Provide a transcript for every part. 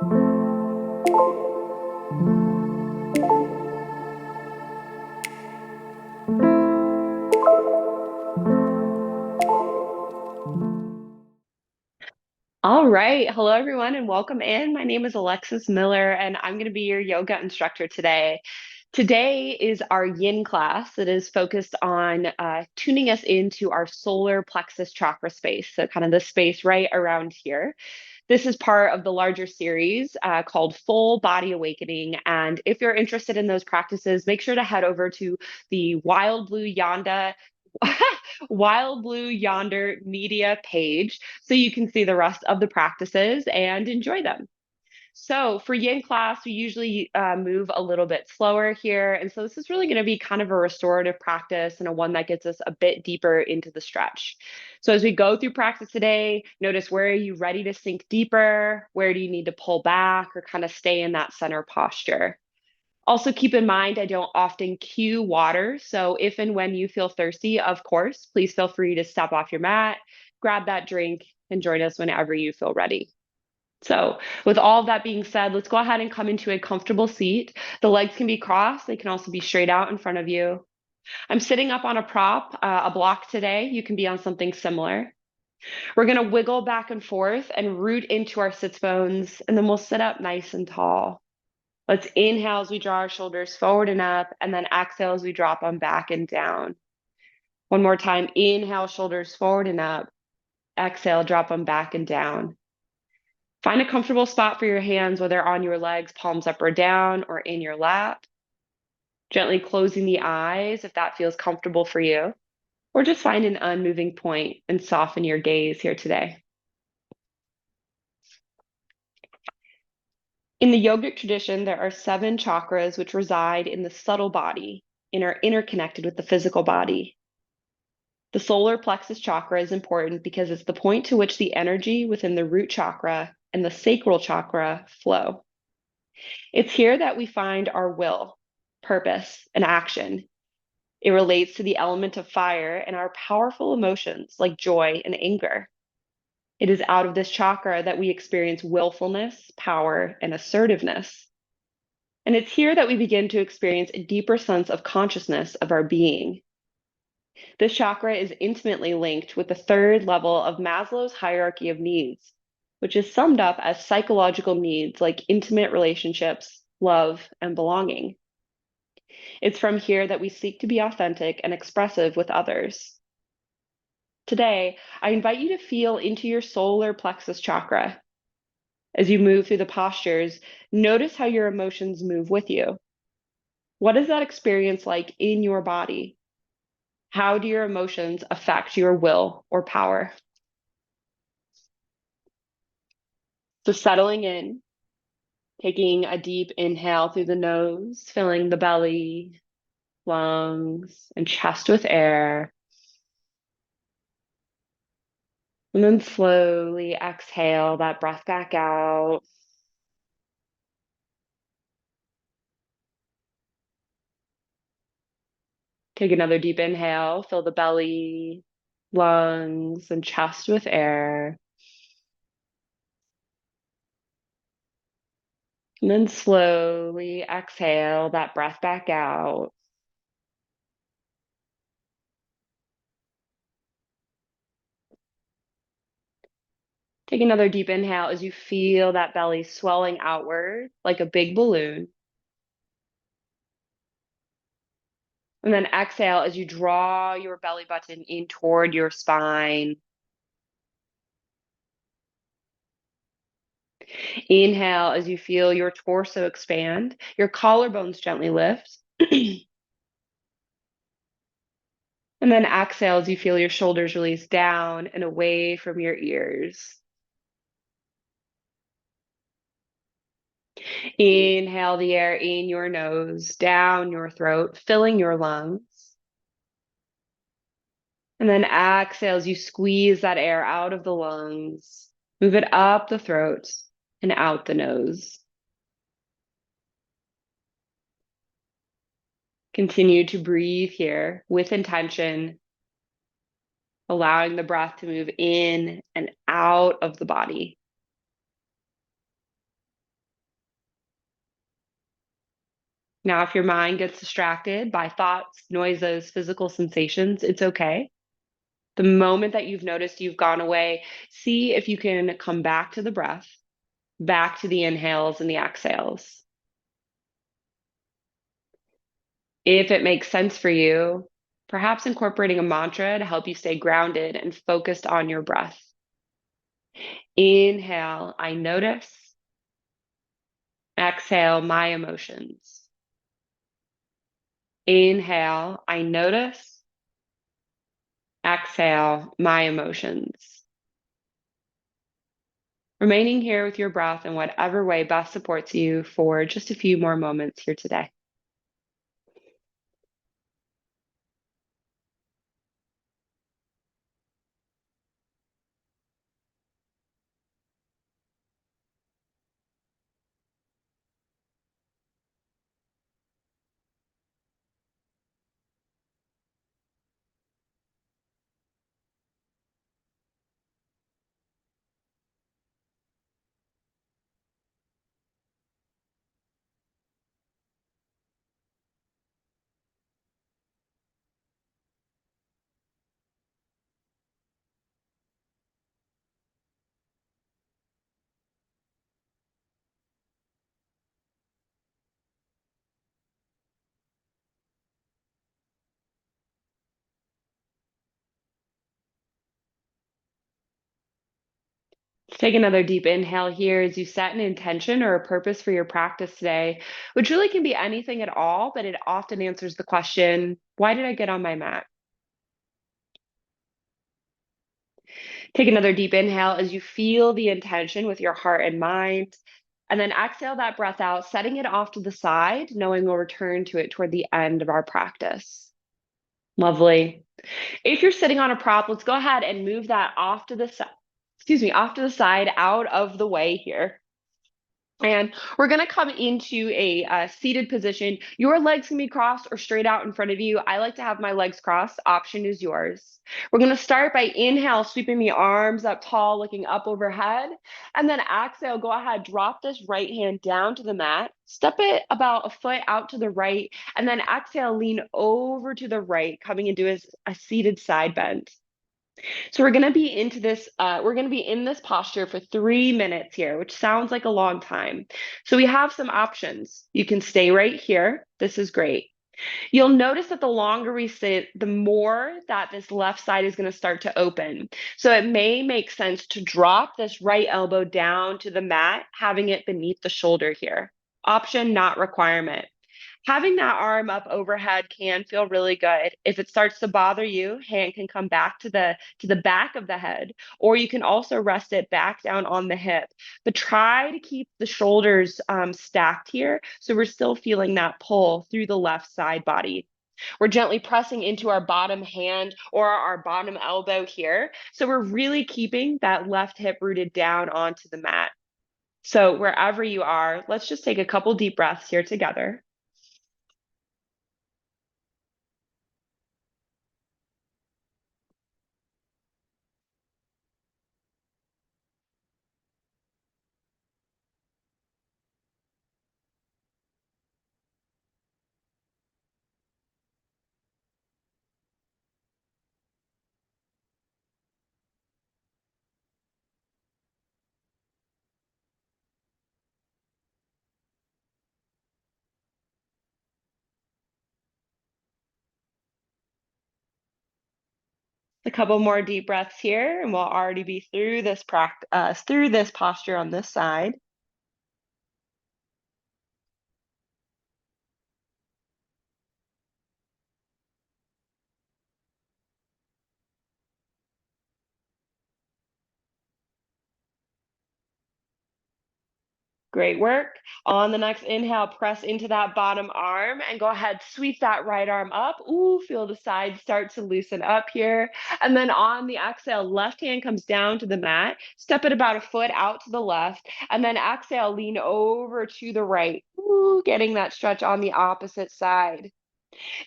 All right. Hello, everyone, and welcome in. My name is Alexis Miller, and I'm going to be your yoga instructor today. Today is our yin class that is focused on tuning us into our solar plexus chakra space. So, kind of the space right around here. This is part of the larger series called Full Body Awakening. And if you're interested in those practices, make sure to head over to the Wild Blue Yonder media page so you can see the rest of the practices and enjoy them. So for yin class, we usually move a little bit slower here. And so this is really going to be kind of a restorative practice and a one that gets us a bit deeper into the stretch. So as we go through practice today, notice, where are you ready to sink deeper? Where do you need to pull back or kind of stay in that center posture? Also, keep in mind, I don't often cue water. So if and when you feel thirsty, of course, please feel free to step off your mat, grab that drink, and join us whenever you feel ready. So with all of that being said, let's go ahead and come into a comfortable seat. The legs can be crossed. They can also be straight out in front of you. I'm sitting up on a prop, a block today. You can be on something similar. We're going to wiggle back and forth and root into our sits bones, and then we'll sit up nice and tall. Let's inhale as we draw our shoulders forward and up, and then exhale as we drop them back and down. One more time. Inhale, shoulders forward and up. Exhale, drop them back and down. Find a comfortable spot for your hands, whether on your legs, palms up or down, or in your lap. Gently closing the eyes if that feels comfortable for you, or just find an unmoving point and soften your gaze here today. In the yogic tradition, there are 7 chakras which reside in the subtle body and are interconnected with the physical body. The solar plexus chakra is important because it's the point to which the energy within the root chakra and the sacral chakra flow. It's here that we find our will, purpose, and action. It relates to the element of fire and our powerful emotions like joy and anger. It is out of this chakra that we experience willfulness, power, and assertiveness. And it's here that we begin to experience a deeper sense of consciousness of our being. This chakra is intimately linked with the 3rd level of Maslow's hierarchy of needs, which is summed up as psychological needs like intimate relationships, love, and belonging. It's from here that we seek to be authentic and expressive with others. Today, I invite you to feel into your solar plexus chakra. As you move through the postures, notice how your emotions move with you. What is that experience like in your body? How do your emotions affect your will or power? So settling in, taking a deep inhale through the nose, filling the belly, lungs, and chest with air. And then slowly exhale that breath back out. Take another deep inhale, fill the belly, lungs, and chest with air. And then slowly exhale that breath back out. Take another deep inhale as you feel that belly swelling outward like a big balloon. And then exhale as you draw your belly button in toward your spine. Inhale as you feel your torso expand, your collarbones gently lift. And then exhale as you feel your shoulders release down and away from your ears. Inhale the air in your nose, down your throat, filling your lungs. And then exhale as you squeeze that air out of the lungs, move it up the throat and out the nose. Continue to breathe here with intention, allowing the breath to move in and out of the body. Now, if your mind gets distracted by thoughts, noises, physical sensations, it's okay. The moment that you've noticed you've gone away, see if you can come back to the breath, back to the inhales and the exhales. If it makes sense for you, perhaps incorporating a mantra to help you stay grounded and focused on your breath. Inhale, I notice. Exhale, my emotions. Inhale, I notice. Exhale, my emotions. Remaining here with your breath in whatever way best supports you for just a few more moments here today. Take another deep inhale here as you set an intention or a purpose for your practice today, which really can be anything at all, but it often answers the question, why did I get on my mat? Take another deep inhale as you feel the intention with your heart and mind. And then exhale that breath out, setting it off to the side, knowing we'll return to it toward the end of our practice. Lovely. If you're sitting on a prop, let's go ahead and move that off to the side, off to the side, out of the way here. And we're going to come into a seated position. Your legs can be crossed or straight out in front of you. I like to have my legs crossed. Option is yours. We're going to start by inhale, sweeping the arms up tall, looking up overhead. And then exhale, go ahead, drop this right hand down to the mat. Step it about a foot out to the right. And then exhale, lean over to the right, coming into a seated side bend. So we're going to be in this posture for 3 minutes here, which sounds like a long time. So we have some options. You can stay right here. This is great. You'll notice that the longer we sit, the more that this left side is going to start to open. So it may make sense to drop this right elbow down to the mat, having it beneath the shoulder here. Option, not requirement. Having that arm up overhead can feel really good. If it starts to bother you, hand can come back to the back of the head, or you can also rest it back down on the hip. But try to keep the shoulders stacked here, so we're still feeling that pull through the left side body. We're gently pressing into our bottom hand or our bottom elbow here, so we're really keeping that left hip rooted down onto the mat. So wherever you are, let's just take a couple deep breaths here together. A couple more deep breaths here, and we'll already be through this through this posture on this side. Great work. On the next inhale, press into that bottom arm and go ahead, sweep that right arm up. Ooh, feel the side start to loosen up here. And then on the exhale, left hand comes down to the mat. Step it about a foot out to the left. And then exhale, lean over to the right. Ooh, getting that stretch on the opposite side.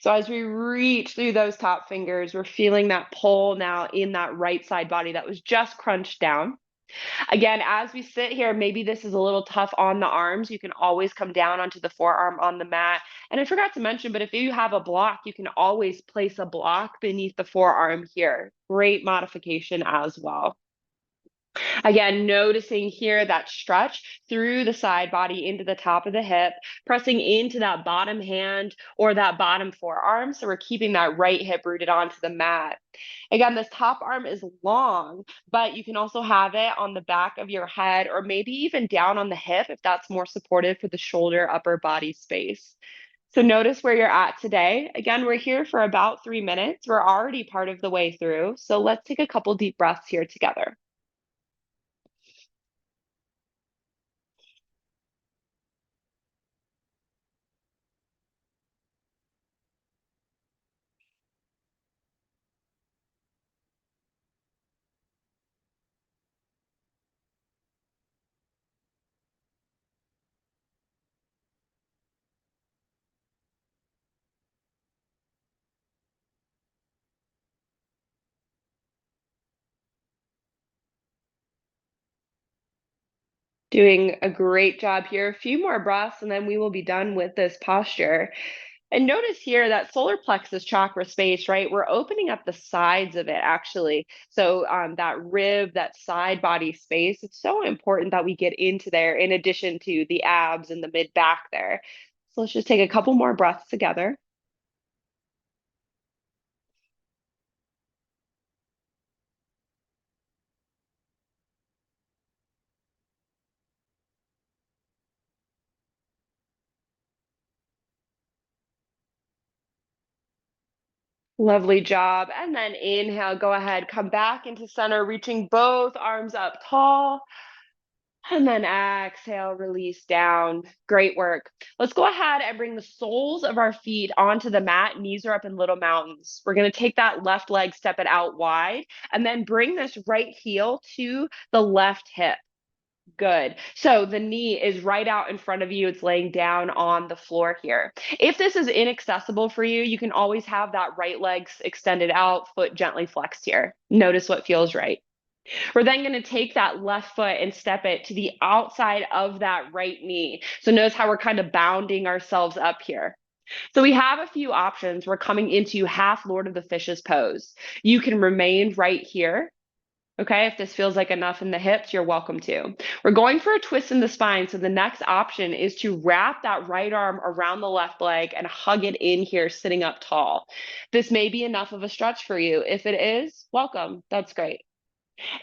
So as we reach through those top fingers, we're feeling that pull now in that right side body that was just crunched down. Again, as we sit here, maybe this is a little tough on the arms. You can always come down onto the forearm on the mat. And I forgot to mention, but if you have a block, you can always place a block beneath the forearm here. Great modification as well. Again, noticing here that stretch through the side body into the top of the hip, pressing into that bottom hand or that bottom forearm. So we're keeping that right hip rooted onto the mat. Again, this top arm is long, but you can also have it on the back of your head or maybe even down on the hip if that's more supportive for the shoulder, upper body space. So notice where you're at today. Again, we're here for about 3 minutes. We're already part of the way through. So let's take a couple deep breaths here together. Doing a great job here. A few more breaths, and then we will be done with this posture. And notice here that solar plexus chakra space, right? We're opening up the sides of it actually. So that rib, that side body space, it's so important that we get into there in addition to the abs and the mid back there. So let's just take a couple more breaths together. Lovely job. And then inhale, go ahead, come back into center, reaching both arms up tall. And then exhale, release down. Great work. Let's go ahead and bring the soles of our feet onto the mat. Knees are up in little mountains. We're going to take that left leg, step it out wide, and then bring this right heel to the left hip. Good. So the knee is right out in front of you. It's laying down on the floor here. If this is inaccessible for you, you can always have that right leg extended out, foot gently flexed here. Notice what feels right. We're then going to take that left foot and step it to the outside of that right knee. So notice how we're kind of bounding ourselves up here. So we have a few options. We're coming into half Lord of the Fishes pose. You can remain right here. Okay, if this feels like enough in the hips, you're welcome to. We're going for a twist in the spine. So the next option is to wrap that right arm around the left leg and hug it in here, sitting up tall. This may be enough of a stretch for you. If it is, welcome. That's great.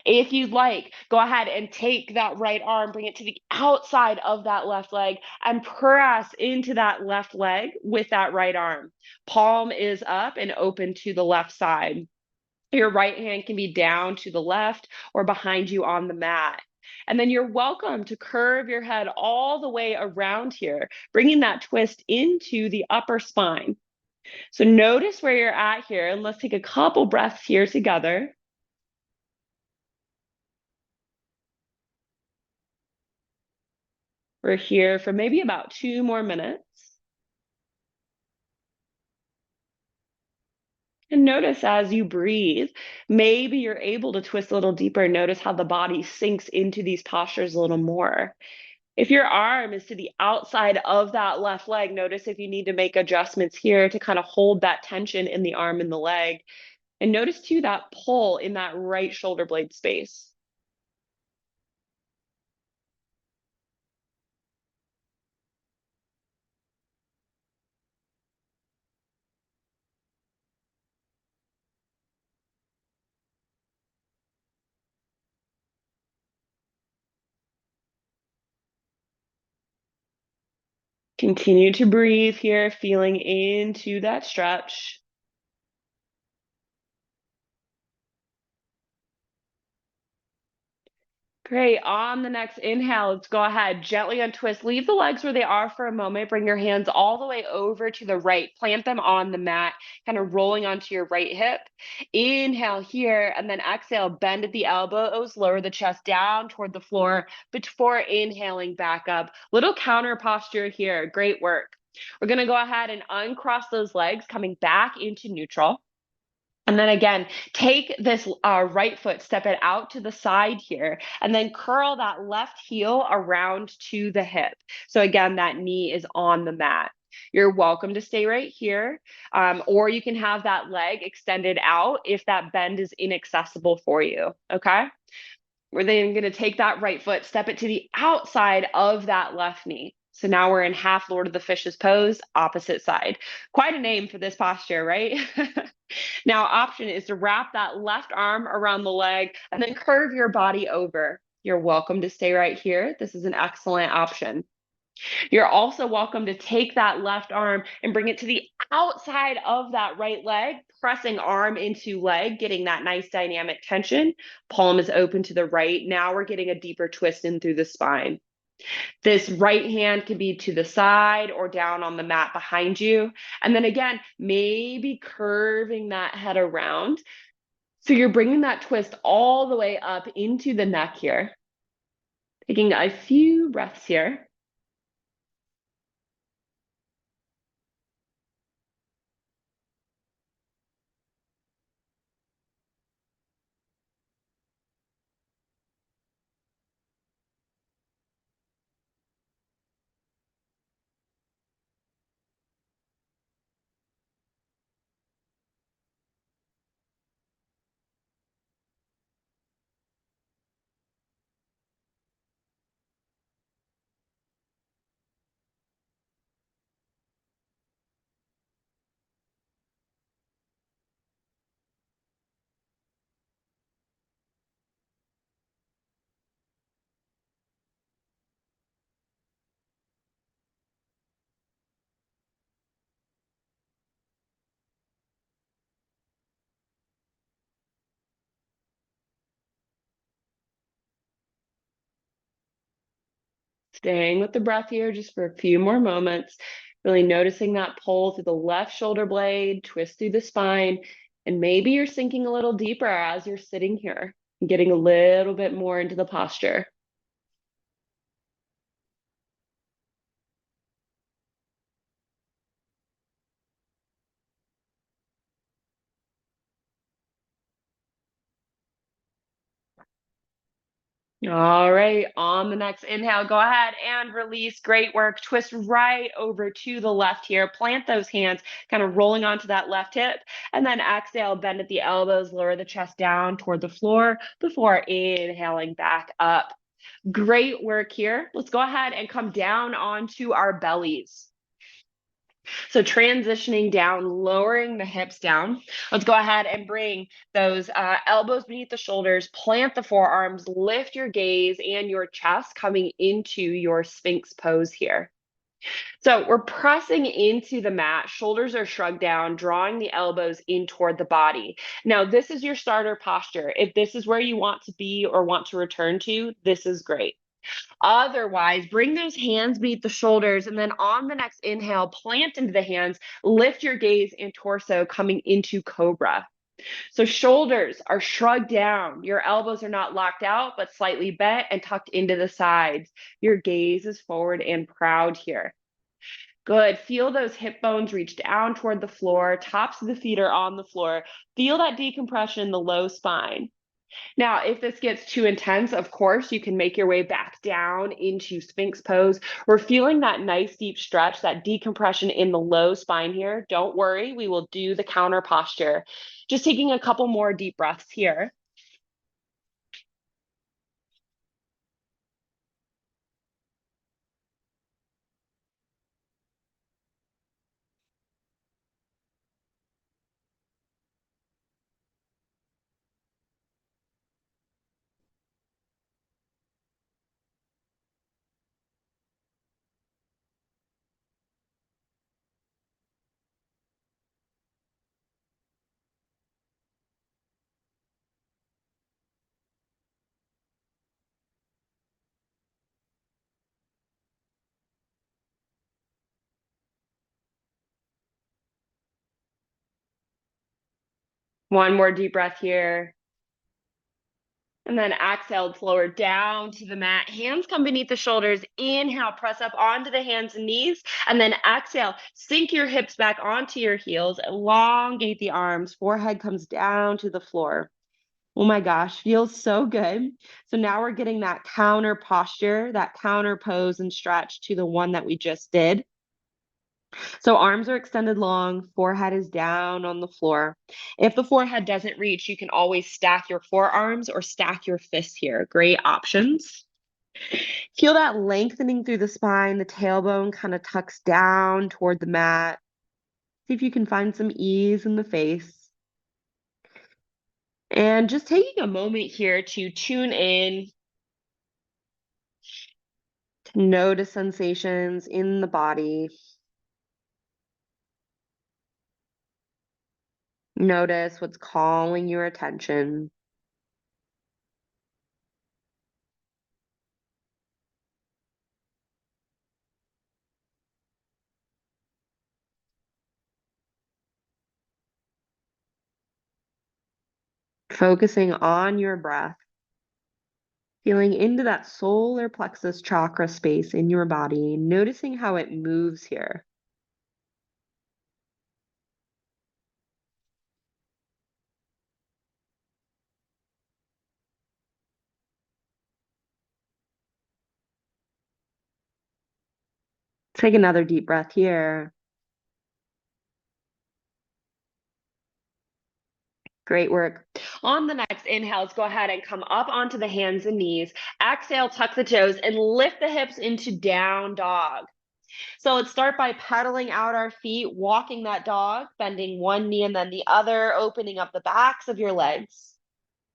If you'd like, go ahead and take that right arm, bring it to the outside of that left leg, and press into that left leg with that right arm. Palm is up and open to the left side. Your right hand can be down to the left or behind you on the mat. And then you're welcome to curve your head all the way around here, bringing that twist into the upper spine. So notice where you're at here, and let's take a couple breaths here together. We're here for maybe about 2 more minutes. And notice as you breathe, maybe you're able to twist a little deeper. Notice how the body sinks into these postures a little more. If your arm is to the outside of that left leg, notice if you need to make adjustments here to kind of hold that tension in the arm and the leg. And notice too that pull in that right shoulder blade space. Continue to breathe here, feeling into that stretch. Great. On the next inhale, let's go ahead, gently untwist. Leave the legs where they are for a moment. Bring your hands all the way over to the right. Plant them on the mat, kind of rolling onto your right hip. Inhale here, and then exhale. Bend at the elbows, lower the chest down toward the floor before inhaling back up. Little counter posture here. Great work. We're going to go ahead and uncross those legs, coming back into neutral. And then again, take this right foot, step it out to the side here, and then curl that left heel around to the hip. So again, that knee is on the mat. You're welcome to stay right here, or you can have that leg extended out if that bend is inaccessible for you, okay? We're then going to take that right foot, step it to the outside of that left knee. So now we're in half Lord of the Fishes pose, opposite side. Quite a name for this posture, right? Now, option is to wrap that left arm around the leg and then curve your body over. You're welcome to stay right here. This is an excellent option. You're also welcome to take that left arm and bring it to the outside of that right leg, pressing arm into leg, getting that nice dynamic tension. Palm is open to the right. Now we're getting a deeper twist in through the spine. This right hand can be to the side or down on the mat behind you. And then again, maybe curving that head around. So you're bringing that twist all the way up into the neck here. Taking a few breaths here. Staying with the breath here just for a few more moments, really noticing that pull through the left shoulder blade, twist through the spine, and maybe you're sinking a little deeper as you're sitting here and getting a little bit more into the posture. All right, on the next inhale, go ahead and release. Great work. Twist right over to the left here. Plant those hands, kind of rolling onto that left hip. And then exhale, bend at the elbows, lower the chest down toward the floor before inhaling back up. Great work here. Let's go ahead and come down onto our bellies. So transitioning down, lowering the hips down. Let's go ahead and bring those elbows beneath the shoulders, plant the forearms, lift your gaze and your chest coming into your Sphinx pose here. So we're pressing into the mat, shoulders are shrugged down, drawing the elbows in toward the body. Now, this is your starter posture. If this is where you want to be or want to return to, this is great. Otherwise, bring those hands beneath the shoulders, and then on the next inhale, plant into the hands, lift your gaze and torso coming into cobra. So shoulders are shrugged down. Your elbows are not locked out, but slightly bent and tucked into the sides. Your gaze is forward and proud here. Good. Feel those hip bones reach down toward the floor. Tops of the feet are on the floor. Feel that decompression in the low spine. Now, if this gets too intense, of course, you can make your way back down into Sphinx pose. We're feeling that nice deep stretch, that decompression in the low spine here. Don't worry, we will do the counter posture. Just taking a couple more deep breaths here. One more deep breath here. And then exhale, lower down to the mat. Hands come beneath the shoulders. Inhale, press up onto the hands and knees. And then exhale, sink your hips back onto your heels. Elongate the arms. Forehead comes down to the floor. Oh my gosh, feels so good. So now we're getting that counter posture, that counter pose and stretch to the one that we just did. So arms are extended long, forehead is down on the floor. If the forehead doesn't reach, you can always stack your forearms or stack your fists here. Great options. Feel that lengthening through the spine. The tailbone kind of tucks down toward the mat. See if you can find some ease in the face. And just taking a moment here to tune in, to notice sensations in the body. Notice what's calling your attention. Focusing on your breath. Feeling into that solar plexus chakra space in your body, noticing how it moves here. Take another deep breath here. Great work. On the next inhale, let's go ahead and come up onto the hands and knees. Exhale, tuck the toes and lift the hips into down dog. So let's start by pedaling out our feet, walking that dog, bending one knee and then the other, opening up the backs of your legs.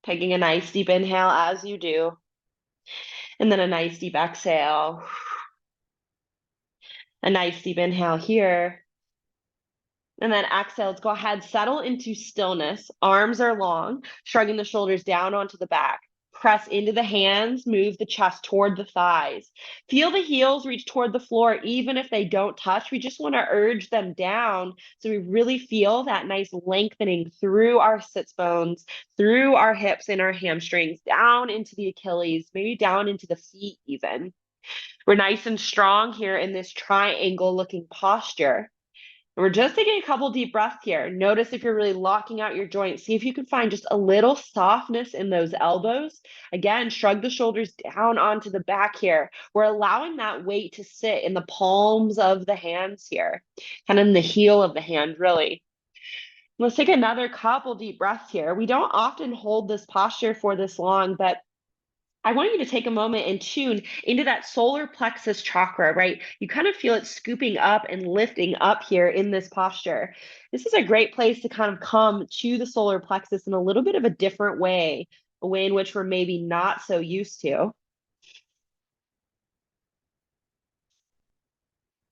Taking a nice deep inhale as you do. And then a nice deep exhale. A nice deep inhale here. And then exhale, let's go ahead, settle into stillness. Arms are long, shrugging the shoulders down onto the back. Press into the hands, move the chest toward the thighs. Feel the heels reach toward the floor, even if they don't touch. We just want to urge them down so we really feel that nice lengthening through our sits bones, through our hips and our hamstrings, down into the Achilles, maybe down into the feet even. We're nice and strong here in this triangle looking posture. We're just taking a couple deep breaths here. Notice if you're really locking out your joints. See if you can find just a little softness in those elbows. Again, shrug the shoulders down onto the back here. We're allowing that weight to sit in the palms of the hands here, kind of in the heel of the hand, really. Let's take another couple deep breaths here. We don't often hold this posture for this long, but I want you to take a moment and tune into that solar plexus chakra, right? You kind of feel it scooping up and lifting up here in this posture. This is a great place to kind of come to the solar plexus in a little bit of a different way, a way in which we're maybe not so used to.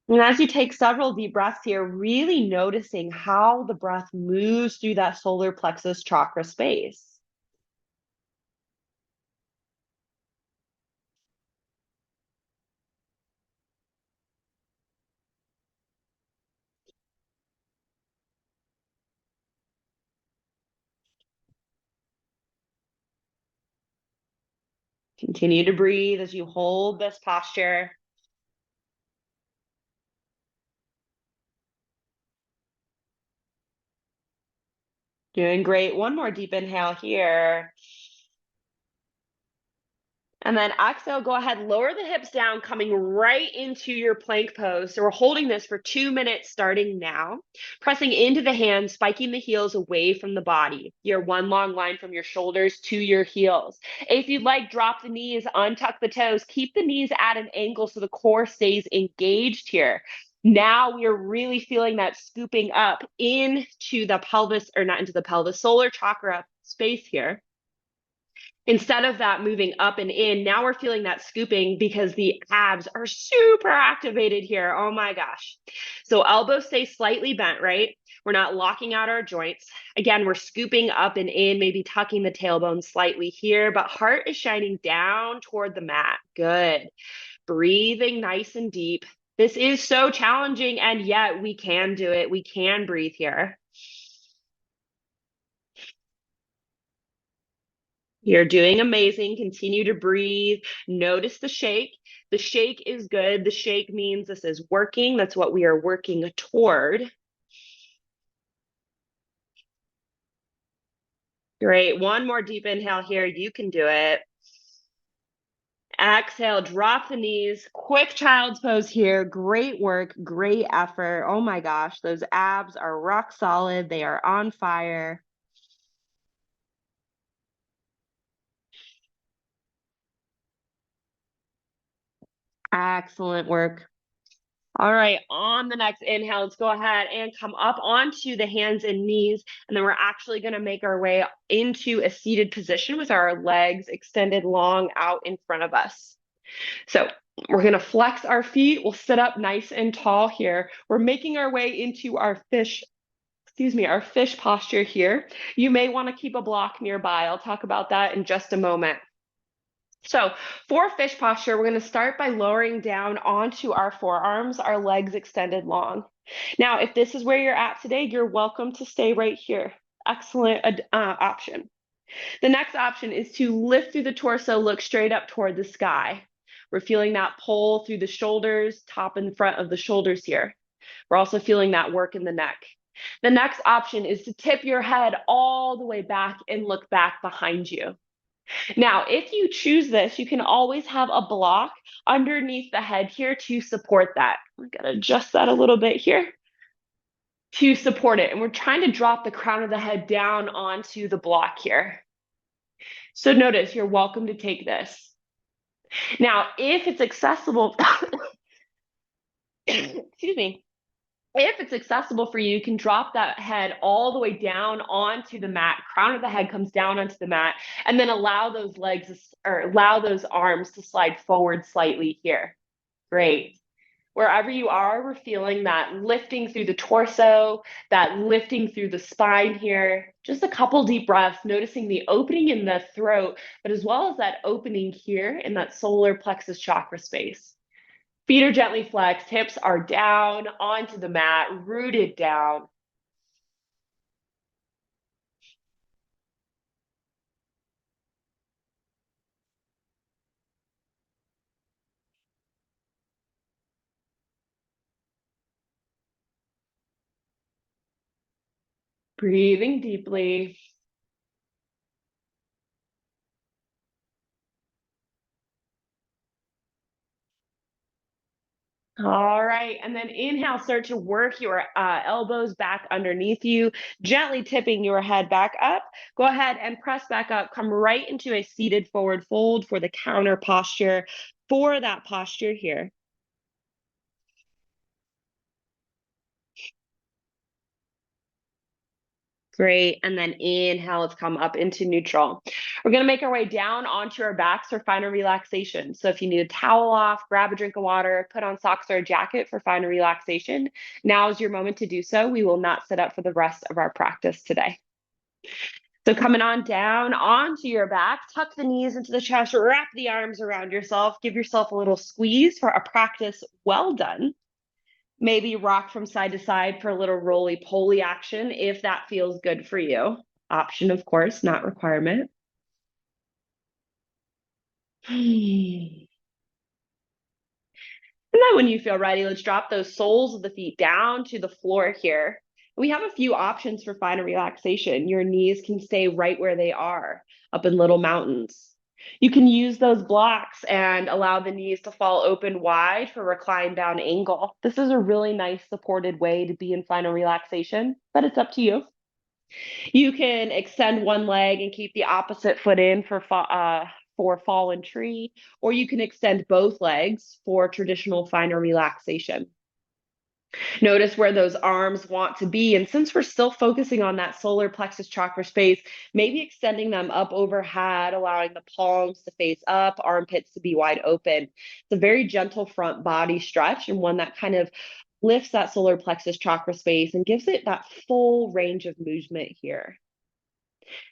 And as you take several deep breaths here, really noticing how the breath moves through that solar plexus chakra space. Continue to breathe as you hold this posture. Doing great. One more deep inhale here. And then exhale, go ahead, lower the hips down, coming right into your plank pose. So we're holding this for 2 minutes starting now. Pressing into the hands, spiking the heels away from the body. Your one long line from your shoulders to your heels. If you'd like, drop the knees, untuck the toes, keep the knees at an angle so the core stays engaged here. Now we are really feeling that scooping up into the pelvis, or not into the pelvis, solar chakra space here. Instead of that moving up and in, now we're feeling that scooping because the abs are super activated here. Oh my gosh. So elbows stay slightly bent, right? We're not locking out our joints. Again, we're scooping up and in, maybe tucking the tailbone slightly here, but heart is shining down toward the mat. Good. Breathing nice and deep. This is so challenging, and yet we can do it. We can breathe here. You're doing amazing. Continue to breathe. Notice the shake. The shake is good. The shake means this is working. That's what we are working toward. Great. One more deep inhale here. You can do it. Exhale, drop the knees. Quick child's pose here. Great work, great effort. Oh my gosh, those abs are rock solid. They are on fire. Excellent work. All right, on the next inhale, let's go ahead and come up onto the hands and knees. And then we're actually going to make our way into a seated position with our legs extended long out in front of us. So we're going to flex our feet. We'll sit up nice and tall here. We're making our way into our our fish posture here. You may want to keep a block nearby. I'll talk about that in just a moment. So for fish posture, we're going to start by lowering down onto our forearms, our legs extended long. Now, if this is where you're at today, you're welcome to stay right here. Excellent option. The next option is to lift through the torso, look straight up toward the sky. We're feeling that pull through the shoulders, top and front of the shoulders here. We're also feeling that work in the neck. The next option is to tip your head all the way back and look back behind you. Now, if you choose this, you can always have a block underneath the head here to support that. We're going to adjust that a little bit here to support it. And we're trying to drop the crown of the head down onto the block here. So notice you're welcome to take this. Now, if it's accessible, excuse me, if it's accessible for you, you can drop that head all the way down onto the mat. Crown of the head comes down onto the mat, and then allow those legs or allow those arms to slide forward slightly here. Great. Wherever you are, we're feeling that lifting through the torso, that lifting through the spine here. Just a couple deep breaths, noticing the opening in the throat, but as well as that opening here in that solar plexus chakra space. Feet are gently flexed, hips are down onto the mat, rooted down. Breathing deeply. All right, and then inhale, start to work your elbows back underneath you, gently tipping your head back up. Go ahead and press back up, come right into a seated forward fold for the counter posture. For that posture here. Great, and then inhale, let's come up into neutral. We're gonna make our way down onto our backs for final relaxation. So if you need a towel off, grab a drink of water, put on socks or a jacket for final relaxation. Now is your moment to do so. We will not sit up for the rest of our practice today. So coming on down onto your back, tuck the knees into the chest, wrap the arms around yourself, give yourself a little squeeze for a practice well done. Maybe rock from side to side for a little roly-poly action if that feels good for you. Option, of course, not requirement. And then when you feel ready, let's drop those soles of the feet down to the floor here. We have a few options for final relaxation. Your knees can stay right where they are, up in little mountains. You can use those blocks and allow the knees to fall open wide for recline down angle. This is a really nice supported way to be in final relaxation, but it's up to you. You can extend one leg and keep the opposite foot in for fallen tree, or you can extend both legs for traditional final relaxation. Notice where those arms want to be. And since we're still focusing on that solar plexus chakra space, maybe extending them up overhead, allowing the palms to face up, armpits to be wide open. It's a very gentle front body stretch and one that kind of lifts that solar plexus chakra space and gives it that full range of movement here.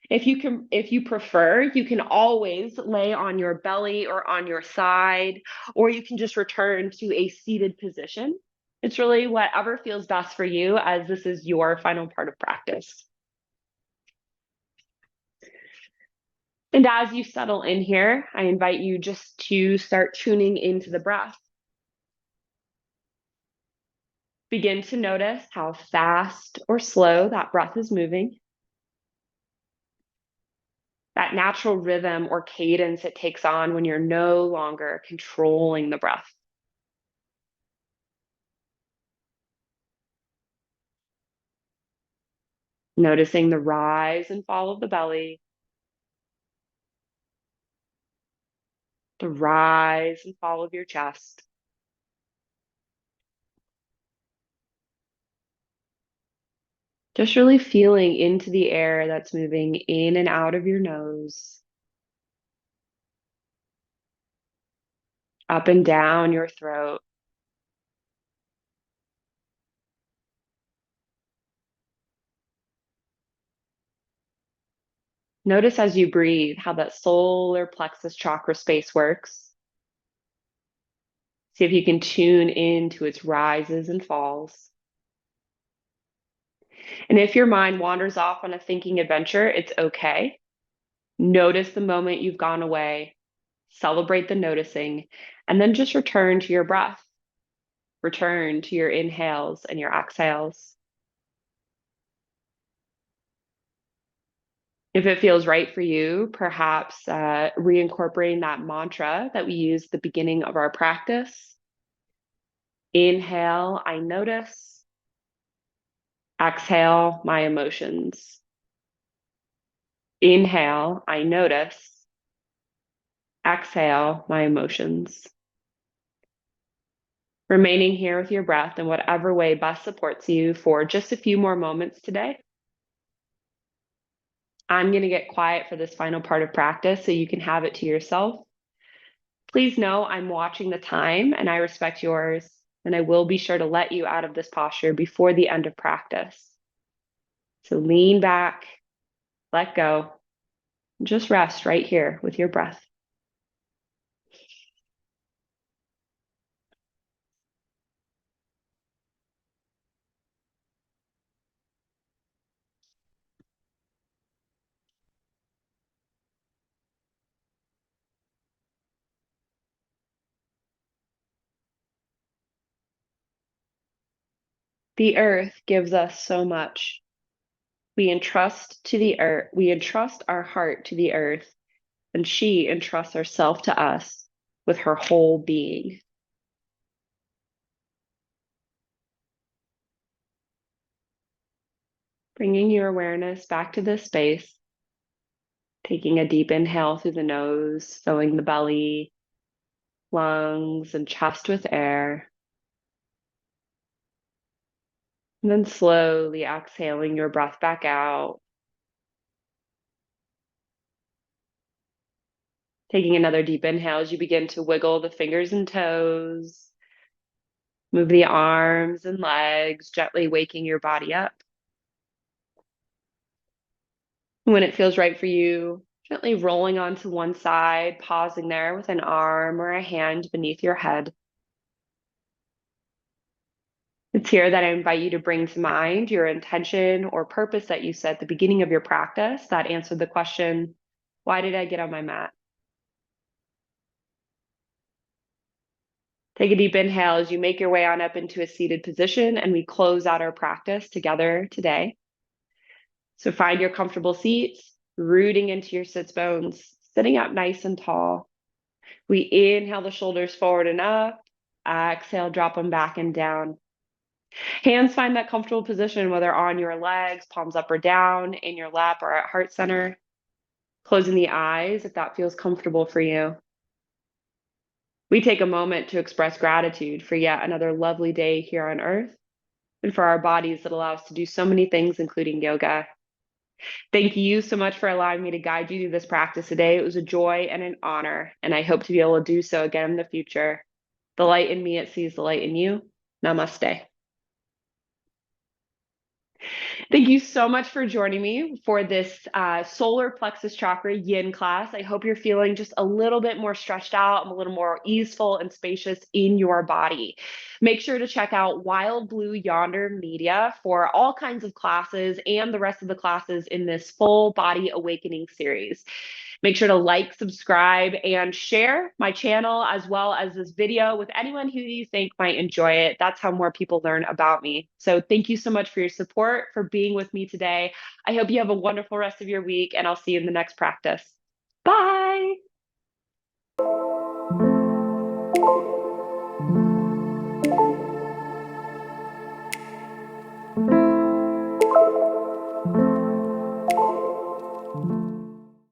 If you prefer, you can always lay on your belly or on your side, or you can just return to a seated position. It's really whatever feels best for you, as this is your final part of practice. And as you settle in here, I invite you just to start tuning into the breath. Begin to notice how fast or slow that breath is moving, that natural rhythm or cadence it takes on when you're no longer controlling the breath. Noticing the rise and fall of the belly, the rise and fall of your chest. Just really feeling into the air that's moving in and out of your nose, up and down your throat. Notice as you breathe how that solar plexus chakra space works. See if you can tune into its rises and falls. And if your mind wanders off on a thinking adventure, it's okay. Notice the moment you've gone away, celebrate the noticing, and then just return to your breath. Return to your inhales and your exhales. If it feels right for you, perhaps reincorporating that mantra that we use at the beginning of our practice. Inhale, I notice. Exhale, my emotions. Inhale, I notice. Exhale, my emotions. Remaining here with your breath in whatever way best supports you for just a few more moments today. I'm going to get quiet for this final part of practice so you can have it to yourself. Please know I'm watching the time and I respect yours, and I will be sure to let you out of this posture before the end of practice. So lean back, let go, just rest right here with your breath. The earth gives us so much. We entrust our heart to the earth, and she entrusts herself to us with her whole being. Bringing your awareness back to this space, taking a deep inhale through the nose, filling the belly, lungs, and chest with air. And then slowly exhaling your breath back out. Taking another deep inhale as you begin to wiggle the fingers and toes, move the arms and legs, gently waking your body up. When it feels right for you, gently rolling onto one side, pausing there with an arm or a hand beneath your head. It's here that I invite you to bring to mind your intention or purpose that you set at the beginning of your practice that answered the question, why did I get on my mat? Take a deep inhale as you make your way on up into a seated position, and we close out our practice together today. So find your comfortable seats, rooting into your sits bones, sitting up nice and tall. We inhale the shoulders forward and up. Exhale, drop them back and down. Hands find that comfortable position, whether on your legs, palms up or down, in your lap or at heart center. Closing the eyes if that feels comfortable for you. We take a moment to express gratitude for yet another lovely day here on earth and for our bodies that allow us to do so many things, including yoga. Thank you so much for allowing me to guide you through this practice today. It was a joy and an honor, and I hope to be able to do so again in the future. The light in me, it sees the light in you. Namaste. Thank you so much for joining me for this solar plexus chakra yin class. I hope you're feeling just a little bit more stretched out and a little more easeful and spacious in your body. Make sure to check out Wild Blue Yonder Media for all kinds of classes and the rest of the classes in this full body awakening series. Make sure to like, subscribe, and share my channel as well as this video with anyone who you think might enjoy it. That's how more people learn about me. So thank you so much for your support, for being with me today. I hope you have a wonderful rest of your week, and I'll see you in the next practice. Bye.